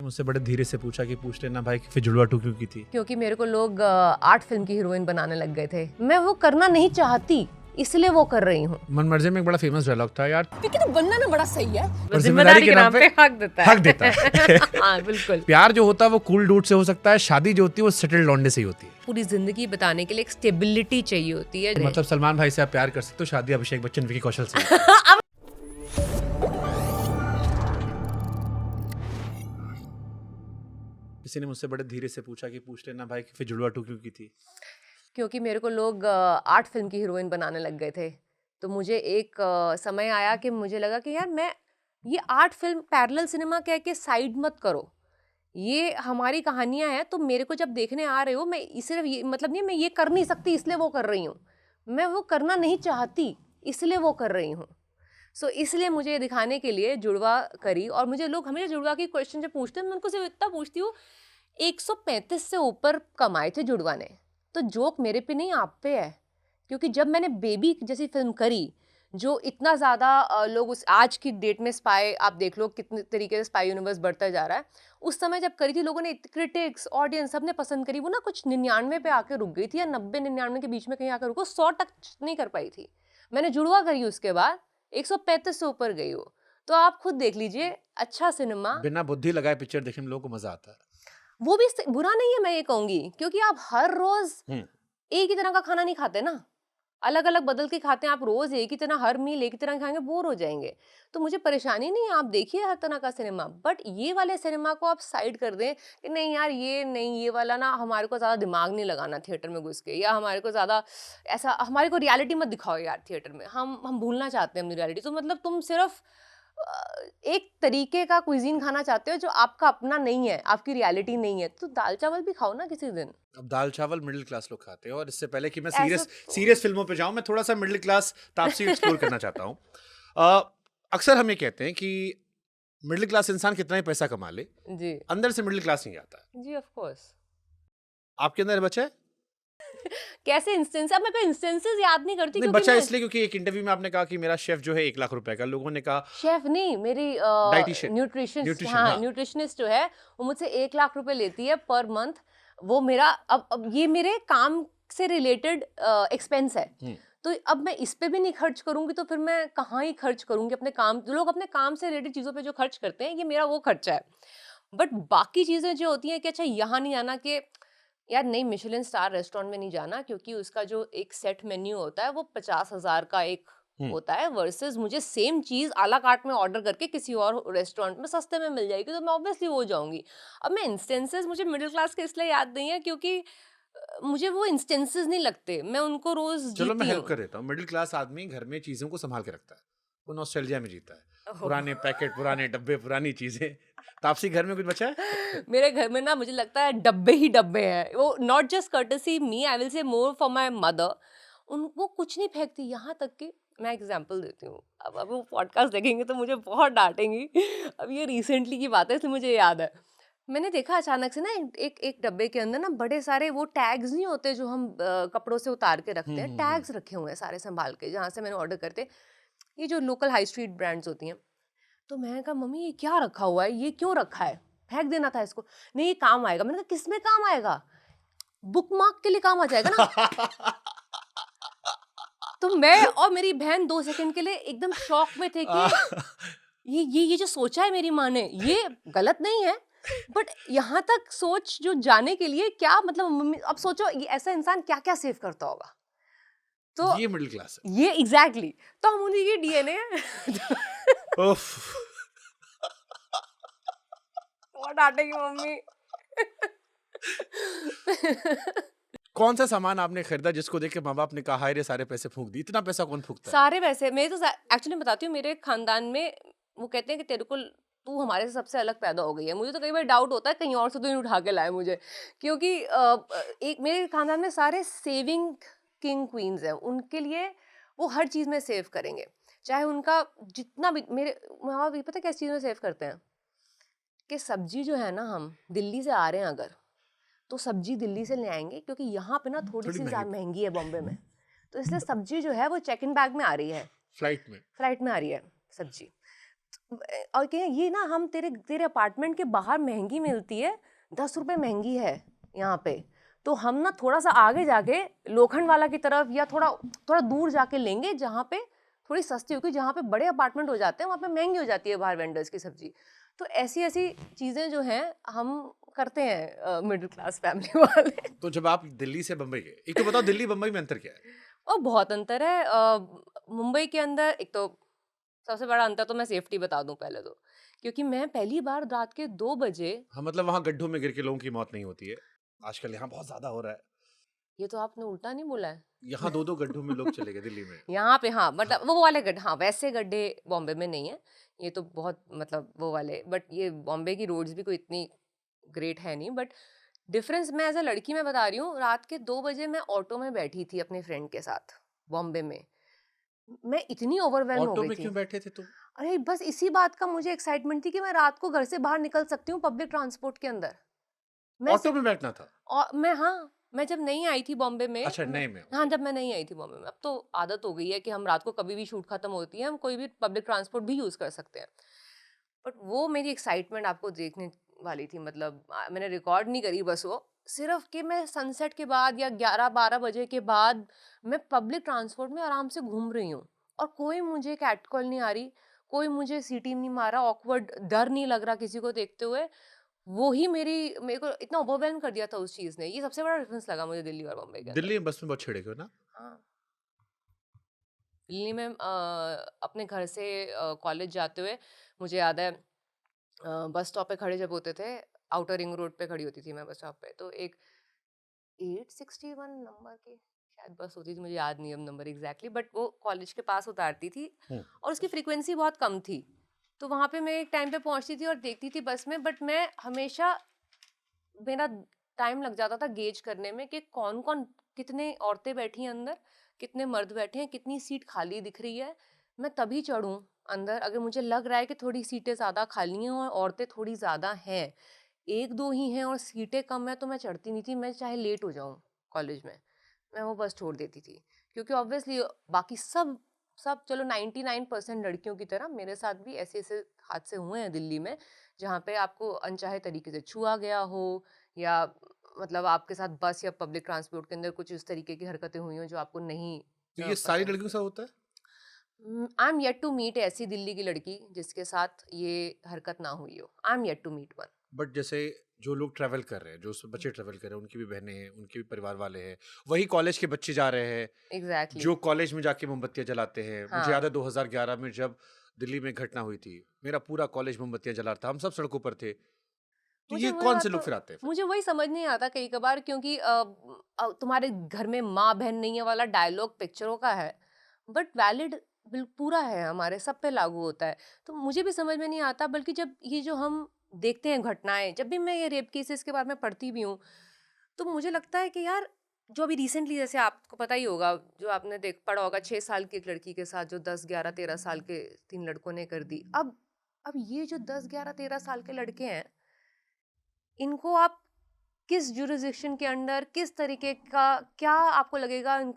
मुझसे बड़े धीरे से पूछा कि पूछ लेना भाई कि फिर जुड़वा 2 क्यों की थी। क्योंकि मेरे को लोग आर्ट फिल्म की हीरोइन बनाने लग गए थे। मैं वो करना नहीं चाहती, इसलिए वो कर रही हूँ। मन मर्जी में एक बड़ा फेमस डायलॉग था यार, क्योंकि तो बनना ना बड़ा सही है, और जिम्मेदारी के नाम पे हक देता है। हक देता है। हाँ बिल्कुल। प्यार जो होता है वो कूल डूड से हो सकता है, शादी जो होती है वो सेटल्ड लौंडे से ही होती है। पूरी जिंदगी बताने के लिए एक स्टेबिलिटी चाहिए होती है। मतलब सलमान भाई से आप प्यार कर सकते हो, शादी अभिषेक बच्चन विकी कौशल से। किसी ने मुझसे बड़े धीरे से पूछा कि पूछ लेना भाई कि फिर जुड़वा 2 क्यों की थी। क्योंकि मेरे को लोग आर्ट फिल्म की हीरोइन बनाने लग गए थे। तो मुझे एक समय आया कि मुझे लगा कि यार मैं ये आर्ट फिल्म पैरेलल सिनेमा कह के साइड मत करो, ये हमारी कहानियां हैं। तो मेरे को जब देखने आ रहे हो, मैं सिर्फ ये मतलब नहीं मैं ये कर नहीं सकती इसलिए वो कर रही हूँ, मैं वो करना नहीं चाहती इसलिए वो कर रही हूँ। सो इसलिए मुझे दिखाने के लिए जुड़वा करी। और मुझे लोग हमेशा जुड़वा की क्वेश्चन जब पूछते हैं, मैं उनको सिर्फ इतना पूछती हूँ, 135 से ऊपर कमाए थे जुड़वा ने, तो जोक मेरे पे नहीं आप पे है। क्योंकि जब मैंने बेबी जैसी फिल्म करी, जो इतना ज़्यादा लोग उस आज की डेट में स्पाई, आप देख लो कितने तरीके से स्पाई यूनिवर्स बढ़ता जा रहा है। उस समय जब करी थी, लोगों ने, क्रिटिक्स, ऑडियंस, सबने पसंद करी। वो ना कुछ 99 पे आके रुक गई थी, या 90-99 के बीच में कहीं आकर रुको, 100 टच नहीं कर पाई थी। मैंने जुड़वा करी, उसके बाद 135 से ऊपर गई हो। तो आप खुद देख लीजिए, अच्छा सिनेमा बिना बुद्धि लगाए पिक्चर देखने में लोगों को मजा आता है। वो भी बुरा नहीं है, मैं ये कहूंगी, क्योंकि आप हर रोज एक ही तरह का खाना नहीं खाते ना, अलग अलग बदल के खाते हैं। आप रोज एक ही तरह, हर मील एक ही तरह खाएंगे, बोर हो जाएंगे। तो मुझे परेशानी नहीं है, आप देखिए हर तरह का सिनेमा, बट ये वाले सिनेमा को आप साइड कर दें कि नहीं यार ये नहीं, ये वाला ना, हमारे को ज़्यादा दिमाग नहीं लगाना थिएटर में घुस के, या हमारे को ज़्यादा ऐसा, हमारे को रियलिटी मत दिखाओ यार थिएटर में, हम भूलना चाहते हैं अपनी रियलिटी। तो मतलब तुम सिर्फ एक तरीके का क्विजीन खाना चाहते हो जो आपका अपना नहीं है, आपकी रियलिटी नहीं है, तो दाल चावल भी खाओ ना किसी दिन। अब दाल चावल मिडिल क्लास लोग खाते हैं। और इससे पहले कि मैं सीरियस फिल्मों पे जाऊं, मैं थोड़ा सा मिडिल क्लास तापसी एक्सप्लोर करना चाहता हूं। अक्सर हम ये कहते हैं कि मिडिल क्लास इंसान कितना ही पैसा कमा ले, जी अंदर से मिडिल क्लास नहीं आता। जी ऑफ कोर्स। आपके अंदर बचा है? कैसे इंस्टेंस, अब मैं कोई इंस्टेंसेस याद नहीं करती, नहीं, क्योंकि बचा मैं इसलिए क्योंकि एक इंटरव्यू में आपने कहा कि मेरा शेफ जो है 1 लाख रुपए का, लोगों ने कहा शेफ नहीं, मेरी न्यूट्रिशनिस्ट, हाँ न्यूट्रिशनिस्ट जो है वो मुझसे 1 लाख रुपए लेती है पर मंथ। वो मेरा अब ये मेरे काम से रिलेटेड एक्सपेंस है। तो अब मैं इस पे भी नहीं खर्च करूंगी तो फिर मैं कहाँ ही खर्च करूंगी अपने काम। लोग अपने काम से रिलेटेड चीजों पे जो खर्च करते हैं, ये मेरा वो खर्चा है। बट बाकी चीजें जो होती हैं कि अच्छा यहाँ नहीं जाना, कि यार नहीं मिशेलिन स्टार रेस्टोरेंट में नहीं जाना, क्योंकि उसका जो एक सेट मेन्यू होता है वो 50,000 का एक होता है, वर्सेस मुझे सेम चीज आला कार्ट में ऑर्डर करके किसी और रेस्टोरेंट में सस्ते में मिल जाएगी, तो मैं ऑब्वियसली वो जाऊंगी। अब मैं इंस्टेंसेस मुझे मिडिल क्लास के इसलिए याद नहीं है क्योंकि मुझे वो इंस्टेंसेस नहीं लगते, मैं उनको रोज चलो मैं जीती हेल्प कर देता हूँ। मिडिल क्लास आदमी घर में चीजों को संभाल के रखता है, वो नॉस्टैल्जिया में जीता है। पुराने पैकेट, पुराने डब्बे, पुरानी चीजें। तापसी घर में कुछ बचा है? मेरे घर में ना मुझे लगता है डब्बे ही डब्बे हैं। वो not just courtesy me, I will say more for my mother. वो कुछ नहीं फेंकती, यहाँ तक कि मैं एग्जांपल देती हूँ। अब वो पॉडकास्ट देखेंगे तो मुझे बहुत डांटेंगी। अब ये रिसेंटली की बात है इसलिए मुझे याद है। मैंने देखा अचानक से ना एक डब्बे के अंदर ना बड़े सारे वो टैग्स नहीं होते जो हम कपड़ों से उतार के रखते हैं, टैग्स रखे हुए हैं सारे संभाल के, जहाँ से मैंने ऑर्डर करते, ये जो लोकल हाई स्ट्रीट ब्रांड्स होती हैं। तो मैंने कहा मम्मी ये क्या रखा हुआ है, ये क्यों रखा है, फेंक देना था इसको। नहीं ये काम आएगा। मैंने कहा किस में काम आएगा, बुक मार्क के लिए काम आ जाएगा ना। तो मैं और मेरी बहन 2 सेकंड के लिए एकदम शॉक में थे कि ये जो सोचा है मेरी माँ ने, ये गलत नहीं है, बट यहाँ तक सोच जो जाने के लिए क्या मतलब, मम्मी अब सोचो ये ऐसा इंसान क्या क्या सेव करता होगा। तो ये मिडिल क्लास है, ये एग्जैक्टली तो हम उन्हीं की डीएनए है। बहुत डांटेगी मम्मी। कौन सा सामान आपने खरीदा जिसको देख के माँ बाप ने कहा हाय रे सारे पैसे फूंक दी? इतना पैसा कौन फूंकता है? सारे पैसे मैं तो एक्चुअली बताती हूँ, मेरे खानदान में वो कहते हैं कि तेरे को, तू हमारे से सबसे अलग पैदा हो गई है। मुझे तो कई बार डाउट होता है कहीं और से तो नहीं उठा के लाए मुझे, क्योंकि एक मेरे खानदान में सारे सेविंग किंग क्वींस हैं। उनके लिए वो हर चीज़ में सेव करेंगे, चाहे उनका जितना भी। मेरे माँ बाप भी पता है किस चीज़ में सेव करते हैं, कि सब्जी जो है ना, हम दिल्ली से आ रहे हैं अगर, तो सब्जी दिल्ली से ले आएंगे क्योंकि यहाँ पे ना थोड़ी सी ज़्यादा महंगी है बॉम्बे में, तो इसलिए सब्जी जो है वो चेक इन बैग में आ रही है, फ्लाइट में आ रही है सब्जी। और कहें ये ना हम तेरे तेरे अपार्टमेंट के बाहर महंगी मिलती है, 10 रुपए महंगी है यहाँ पे, तो हम ना थोड़ा सा आगे जाके लोखंड वाला की तरफ या थोड़ा थोड़ा दूर जाके लेंगे जहाँ पे थोड़ी सस्ती होगी, जहाँ पे बड़े अपार्टमेंट हो जाते हैं वहाँ पे महंगी हो जाती है बाहर वेंडर्स की सब्जी। तो ऐसी ऐसी चीजें जो हैं हम करते हैं मिडिल क्लास फैमिली वाले। तो जब आप दिल्ली से बम्बई गए, एक तो बताओ दिल्ली बम्बई में अंतर क्या है? और बहुत अंतर है। मुंबई के अंदर एक तो सबसे बड़ा अंतर तो मैं सेफ्टी बता दूं पहले तो, क्योंकि मैं पहली बार रात के 2 बजे, हाँ, मतलब वहाँ गड्ढों में गिर के लोगों की मौत नहीं होती है। आजकल यहाँ बहुत ज्यादा हो रहा है। ये तो आपने उल्टा नहीं बोला है। यहाँ 2-2 गड्ढों में लोग चले गए दिल्ली में। यहाँ पे हाँ, हाँ, मतलब वो वाले गड्ढे, हाँ वैसे गड्ढे बॉम्बे में नहीं है। ये तो बहुत मतलब वो वाले, बट ये बॉम्बे की रोड्स भी कोई इतनी ग्रेट है नहीं। बट डिफरेंस मैं एज अ लड़की मैं बता रही हूँ, रात के 2 बजे मैं ऑटो में बैठी थी अपने फ्रेंड के साथ बॉम्बे में। मैं इतनी ओवरवेल्म हो ऑटो गई में थी। क्यों बैठे थे तुम? अरे बस इसी बात का मुझे एक्साइटमेंट थी कि मैं रात को घर से बाहर निकल सकती हूँ पब्लिक ट्रांसपोर्ट के अंदर। मैं ऑटो में बैठना था? और मैं, हाँ, मैं जब नहीं आई थी बॉम्बे में, अच्छा, नए में, हाँ, ओके। जब मैं नहीं आई थी बॉम्बे में, अब तो आदत हो गई है कि हम रात को कभी भी शूट खत्म होती है हम कोई भी पब्लिक ट्रांसपोर्ट भी यूज कर सकते हैं। बट वो मेरी एक्साइटमेंट आपको देखने वाली थी, मतलब मैंने रिकॉर्ड नहीं करी बस वो, सिर्फ कि मैं सनसेट के बाद या 11-12 बजे के बाद मैं पब्लिक ट्रांसपोर्ट में आराम से घूम रही हूँ और कोई मुझे कैट कॉल नहीं आ रही, कोई मुझे सीटी नहीं मारा, ऑकवर्ड डर नहीं लग रहा किसी को देखते हुए। वो ही मेरे को इतना ओवरवेल्म कर दिया था उस चीज ने। ये सबसे बड़ा डिफरेंस लगा मुझे दिल्ली और बॉम्बे के अंदर। दिल्ली में बस में बहुत छिड़े हो ना? हाँ, दिल्ली में अपने घर से कॉलेज जाते हुए मुझे याद है, बस स्टॉप पे खड़े जब होते थे, आउटर रिंग रोड पे खड़ी होती थी मैं बस स्टॉप पे, तो एक 861 नंबर की शायद बस होती थी, मुझे याद नहीं अब नंबर एग्जैक्टली, बट वो कॉलेज के पास उतारती थी हम्म। और उसकी फ्रीक्वेंसी बहुत कम थी। तो वहाँ पे मैं एक टाइम पे पहुँचती थी और देखती थी बस में, बट मैं हमेशा, मेरा टाइम लग जाता था गेज करने में कि कौन कौन, कितने औरतें बैठी हैं अंदर, कितने मर्द बैठे हैं, कितनी सीट खाली दिख रही है। मैं तभी चढ़ूं अंदर अगर मुझे लग रहा है कि थोड़ी सीटें ज़्यादा खाली हैं और औरतें थोड़ी ज़्यादा हैं, एक दो ही हैं और सीटें कम है, तो मैं चढ़ती नहीं थी, मैं चाहे लेट हो जाऊं कॉलेज में, मैं वो बस छोड़ देती थी। क्योंकि ऑब्वियसली बाकी सब सब चलो 99% लड़कियों की तरह मेरे साथ भी ऐसे ऐसे हादसे हुए हैं दिल्ली में, जहाँ पे आपको अनचाहे तरीके से छुआ गया हो, या मतलब आपके साथ बस या पब्लिक ट्रांसपोर्ट के अंदर कुछ इस तरीके की हरकतें हुई हो जो आपको नहीं तो ये सारी पसंद। लड़कियों के साथ होता है? I am yet to meet ऐसी दिल्ली की लड़की जिसके साथ ये हरकत ना हुई हो। I am yet to meet one. But जैसे जो लोग ट्रैवल कर रहे हैं, जो बच्चे ट्रैवल कर रहे हैं, उनकी भी बहनें हैं, उनके भी परिवार वाले हैं, वही कॉलेज के बच्चे जा रहे हैं एग्जैक्टली जो कॉलेज में जाके मोमबत्तियां जलाते हैं। मुझे याद हाँ। है 2011 में जब दिल्ली में घटना हुई थी, मेरा पूरा कॉलेज मोमबत्तियां जला रहा था, हम सब सड़कों पर थे। तो मुझे ये वही कौन से बात लोग तो, फिर आते हैं फिर? मुझे वही समझ नहीं आता कई कबार, क्योंकि तुम्हारे घर में माँ बहन नहीं है वाला डायलॉग पिक्चरों का है, बट वैलिड पूरा है, हमारे सब पे लागू होता है। तो मुझे भी समझ में नहीं आता, बल्कि जब ये जो हम देखते हैं घटनाएं, जब भी मैं ये रेप केसेस के बारे में पढ़ती भी हूँ, तो मुझे लगता है कि यार, जो अभी रिसेंटली, जैसे आपको पता ही होगा, जो आपने देख पढ़ा होगा, 6 साल की एक लड़की के साथ जो 10, 11, 13 साल के 3 लड़कों ने कर दी। अब ये जो 10, 11, 13 साल के लड़के हैं, इनको आप किस जुरिस्डिक्शन के अंडर, किस तरीके का, क्या आपको लगेगा